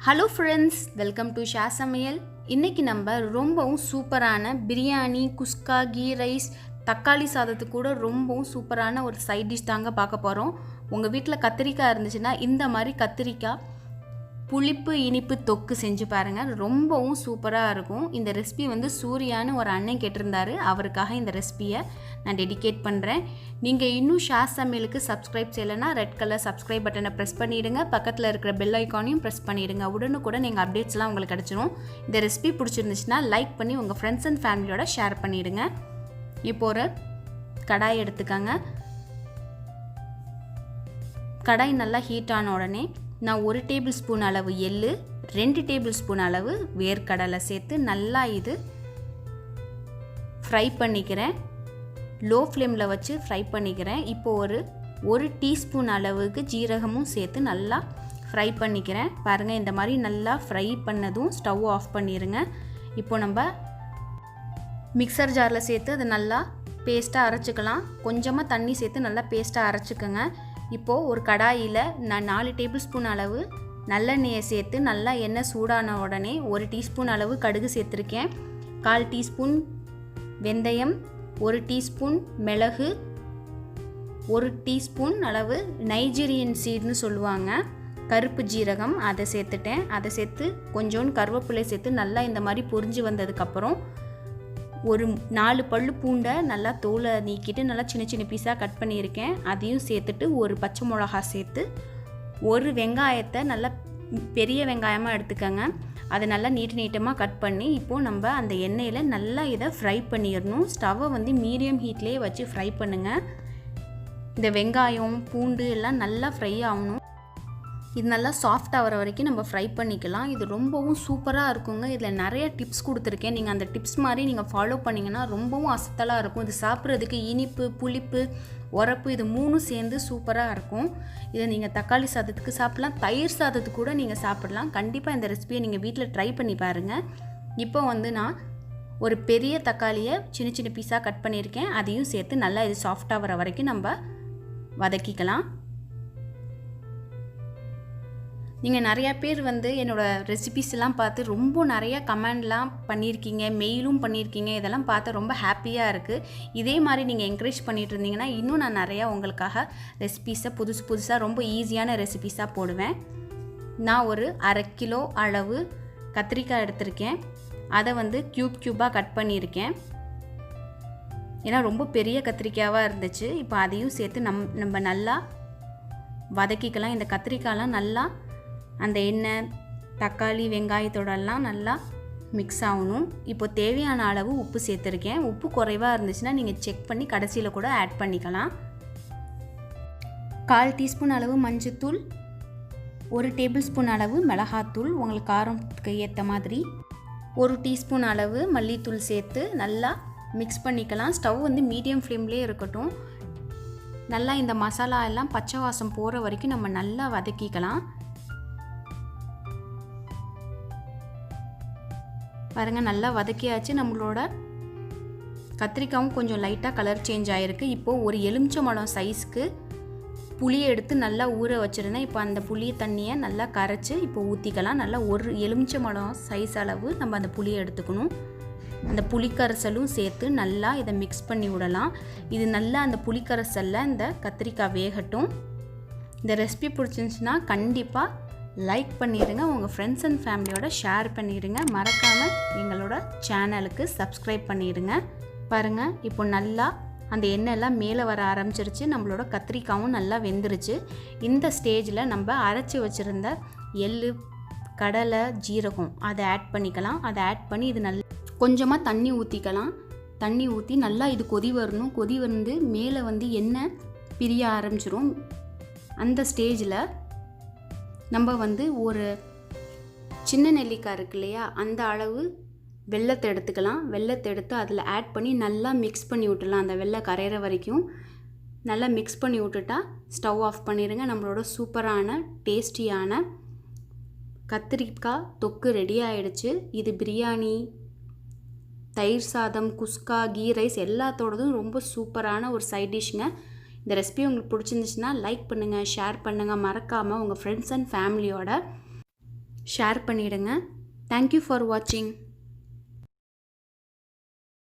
Hello friends, welcome to Shah சமையல். இன்றைக்கி நம்ம ரொம்பவும் சூப்பரான பிரியாணி, குஸ்கா, கீ ரைஸ், தக்காளி சாதத்துக்கு கூட ரொம்பவும் சூப்பரான ஒரு சைட் டிஷ் தாங்க பார்க்க போகிறோம். உங்கள் வீட்டில் கத்திரிக்காய் இருந்துச்சுன்னா இந்த மாதிரி கத்திரிக்காய் புளிப்பு இனிப்பு தொக்கு செஞ்சு பாருங்கள், ரொம்பவும் சூப்பராக இருக்கும். இந்த ரெசிபி சூர்யான்னு ஒரு அண்ணன் கேட்டிருந்தாரு, அவருக்காக இந்த ரெசிபியை நான் டெடிகேட் பண்ணுறேன். நீங்கள் இன்னும் ஷா சமையலுக்கு சப்ஸ்கிரைப் செய்யலைன்னா ரெட் கலர் சப்ஸ்கிரைப் பட்டனை ப்ரெஸ் பண்ணிவிடுங்க, பக்கத்தில் இருக்கிற பெல் ஐக்கானையும் ப்ரெஸ் பண்ணிவிடுங்க. உடனுக்குடன் எங்கள் அப்டேட்ஸ்லாம் உங்களுக்கு கிடச்சிரும். இந்த ரெசிபி பிடிச்சிருந்துச்சுன்னா லைக் பண்ணி உங்கள் ஃப்ரெண்ட்ஸ் அண்ட் ஃபேமிலியோட ஷேர் பண்ணிவிடுங்க. இப்போ ஒரு கடாய் எடுத்துக்கோங்க. கடாய் நல்லா ஹீட் ஆன உடனே நான் 1 டேபிள் ஸ்பூன் அளவு எள்ளு, 2 டேபிள் ஸ்பூன் அளவு வேர்க்கடலை சேர்த்து நல்லா இது ஃப்ரை பண்ணிக்கிறேன். லோ ஃப்ளேமில் வச்சு ஃப்ரை பண்ணிக்கிறேன். இப்போது ஒரு டீஸ்பூன் அளவுக்கு ஜீரகமும் சேர்த்து நல்லா ஃப்ரை பண்ணிக்கிறேன். பாருங்கள், இந்த மாதிரி நல்லா ஃப்ரை பண்ணதும் ஸ்டவ் ஆஃப் பண்ணிடுங்க. இப்போ நம்ம மிக்சர் ஜாரில் சேர்த்து அதை நல்லா பேஸ்ட்டாக அரைச்சிக்கலாம். கொஞ்சமாக தண்ணி சேர்த்து நல்லா பேஸ்ட்டாக அரைச்சிக்கோங்க. இப்போது ஒரு கடாயில் நான் 4 டேபிள் ஸ்பூன் அளவு நல்லெண்ணெயை சேர்த்து நல்லா எண்ணெய் சூடான உடனே 1 டீஸ்பூன் அளவு கடுகு சேர்த்துருக்கேன். 1/4 டீஸ்பூன் வெந்தயம், 1 டீஸ்பூன் மிளகு, 1 டீஸ்பூன் அளவு நைஜீரியன் சீட்னு சொல்லுவாங்க, கருப்பு ஜீரகம், அதை சேர்த்துட்டேன். அதை சேர்த்து கொஞ்சோண்டு கருவேப்பிலை சேர்த்து நல்லா இந்த மாதிரி பொரிஞ்சு வந்ததுக்கப்புறம் ஒரு 4 பல்லு பூண்டை நல்லா தோலை நீக்கிட்டு நல்லா சின்ன சின்ன பீஸாக கட் பண்ணியிருக்கேன். அதையும் சேர்த்துட்டு ஒரு பச்சை மிளகா சேர்த்து ஒரு வெங்காயத்தை நல்லா பெரிய வெங்காயமாக எடுத்துக்கோங்க. அதை நல்லா நீட்டமாக கட் பண்ணி இப்போது நம்ம அந்த எண்ணெயில் நல்லா இதை ஃப்ரை பண்ணிடணும். ஸ்டவ்வை மீடியம் ஹீட்லேயே வச்சு ஃப்ரை பண்ணுங்கள். இந்த வெங்காயம் பூண்டு எல்லாம் நல்லா ஃப்ரை ஆகணும். இது நல்லா சாஃப்ட் ஆகிற வரைக்கும் நம்ம ஃப்ரை பண்ணிக்கலாம். இது ரொம்பவும் சூப்பராக இருக்குங்க. இதில் நிறைய டிப்ஸ் கொடுத்துருக்கேன். நீங்கள் அந்த டிப்ஸ் மாதிரி நீங்கள் ஃபாலோ பண்ணிங்கன்னா ரொம்பவும் அசத்தலாக இருக்கும். இது சாப்பிட்றதுக்கு இனிப்பு, புளிப்பு, உரப்பு இது 3 சேர்ந்து சூப்பராக இருக்கும். இதை நீங்கள் தக்காளி சாதத்துக்கு சாப்பிட்லாம், தயிர் சாதத்துக்கு கூட நீங்கள் சாப்பிட்லாம். கண்டிப்பாக இந்த ரெசிபியை நீங்கள் வீட்டில் ட்ரை பண்ணி பாருங்கள். இப்போ நான் ஒரு பெரிய தக்காளியை சின்ன சின்ன பீஸாக கட் பண்ணியிருக்கேன். அதையும் சேர்த்து நல்லா இது சாஃப்டாக வர வரைக்கும் நம்ம வதக்கிக்கலாம். நீங்கள் நிறையா பேர் என்னோடய ரெசிபிஸ் எல்லாம் பார்த்து ரொம்ப நிறையா கமெண்ட்லாம் பண்ணியிருக்கீங்க, மெயிலும் பண்ணியிருக்கீங்க. இதெல்லாம் பார்த்து ரொம்ப ஹாப்பியாக இருக்குது. இதே மாதிரி நீங்கள் என்கரேஜ் பண்ணிகிட்டு இருந்தீங்கன்னா இன்னும் நான் நிறையா உங்களுக்காக ரெசிபீஸை புதுசாக ரொம்ப ஈஸியான ரெசிபீஸாக போடுவேன். நான் ஒரு 1/2 கிலோ அளவு கத்திரிக்காய் எடுத்திருக்கேன். அதை க்யூபாக கட் பண்ணியிருக்கேன். ஏன்னா ரொம்ப பெரிய கத்திரிக்காயாக இருந்துச்சு. இப்போ அதையும் சேர்த்து நம்ம நல்லா வதக்கிக்கலாம். இந்த கத்திரிக்காயெலாம் நல்லா அந்த எண்ணெய், தக்காளி, வெங்காயத்தோடலாம் நல்லா மிக்ஸ் ஆகணும். இப்போ தேவையான அளவு உப்பு சேர்த்துருக்கேன். உப்பு குறைவாக இருந்துச்சுன்னா நீங்கள் செக் பண்ணி கடைசியில் கூட ஆட் பண்ணிக்கலாம். 1/4 டீஸ்பூன் அளவு மஞ்சத்தூள், 1 டேபிள் ஸ்பூன் அளவு மிளகாத்தூள், உங்களுக்கு காரத்துக்கு ஏற்ற மாதிரி, 1 டீஸ்பூன் அளவு மல்லித்தூள் சேர்த்து நல்லா மிக்ஸ் பண்ணிக்கலாம். ஸ்டவ் மீடியம் ஃப்ளேம்லேயே இருக்கட்டும். நல்லா இந்த மசாலா எல்லாம் பச்சை வாசம் போகிற வரைக்கும் நம்ம நல்லா வதக்கிக்கலாம். பாருங்கள், நல்லா வதக்கியாச்சு. நம்மளோட கத்திரிக்காயும் கொஞ்சம் லைட்டாக கலர் சேஞ்ச் ஆகிருக்கு. இப்போது ஒரு எலுமிச்சம்பழம் சைஸ்க்கு புளியை எடுத்து நல்லா ஊற வச்சுருந்தேன். இப்போ அந்த புளியை தண்ணியை நல்லா கரைச்சி இப்போ ஊற்றிக்கலாம். நல்லா ஒரு எலுமிச்சம்பழம் சைஸ் அளவு நம்ம அந்த புளியை எடுத்துக்கணும். அந்த புளிக்கரைசலும் சேர்த்து நல்லா இதை மிக்ஸ் பண்ணி விடலாம். இது நல்லா அந்த புளிக்கரைசலில் இந்த கத்திரிக்காய் வேகட்டும். இந்த ரெசிபி பிடிச்சிருந்துச்சுன்னா கண்டிப்பாக லைக் பண்ணிடுங்க, உங்கள் ஃப்ரெண்ட்ஸ் அண்ட் ஃபேமிலியோட ஷேர் பண்ணிடுங்க. மறக்காமல் எங்களோட சேனலுக்கு சப்ஸ்கிரைப் பண்ணிடுங்க. பாருங்கள், இப்போ நல்லா அந்த எண்ணெயெல்லாம் மேலே வர ஆரம்பிச்சிருச்சு. நம்மளோட கத்திரிக்காயும் நல்லா வெந்துருச்சு. இந்த ஸ்டேஜில் நம்ம அரைச்சி வச்சுருந்த எள்ளு, கடலை, ஜீரகம் அதை ஆட் பண்ணிக்கலாம். அதை ஆட் பண்ணி இது நல்லா கொஞ்சமாக தண்ணி ஊற்றிக்கலாம். தண்ணி ஊற்றி நல்லா இது கொதி வரணும். கொதி மேலே எண்ணெய் பிரிய ஆரம்பிச்சிரும். அந்த ஸ்டேஜில் நம்ம ஒரு சின்ன நெல்லிக்காய் இருக்கு இல்லையா, அந்த அளவு வெல்லத்தை எடுத்துக்கலாம். வெல்லத்தை எடுத்து அதில் ஆட் பண்ணி நல்லா மிக்ஸ் பண்ணி விட்டுடலாம். அந்த வெல்லம் கரையிற வரைக்கும் நல்லா மிக்ஸ் பண்ணி விட்டுட்டா ஸ்டவ் ஆஃப் பண்ணிடுங்க. நம்மளோட சூப்பரான டேஸ்டியான கத்திரிக்காய் தொக்கு ரெடி ஆகிடுச்சு. இது பிரியாணி, தயிர் சாதம், குஸ்கா, கீ ரைஸ் எல்லாத்தோடதும் ரொம்ப சூப்பரான ஒரு சைட் டிஷ்ங்க. இந்த ரெசிபி உங்களுக்கு பிடிச்சிருந்துச்சுன்னா லைக் பண்ணுங்கள், ஷேர் பண்ணுங்கள். மறக்காமல் உங்கள் ஃப்ரெண்ட்ஸ் அண்ட் ஃபேமிலியோட ஷேர் பண்ணிவிடுங்க. தேங்க்யூ ஃபார் வாட்சிங்.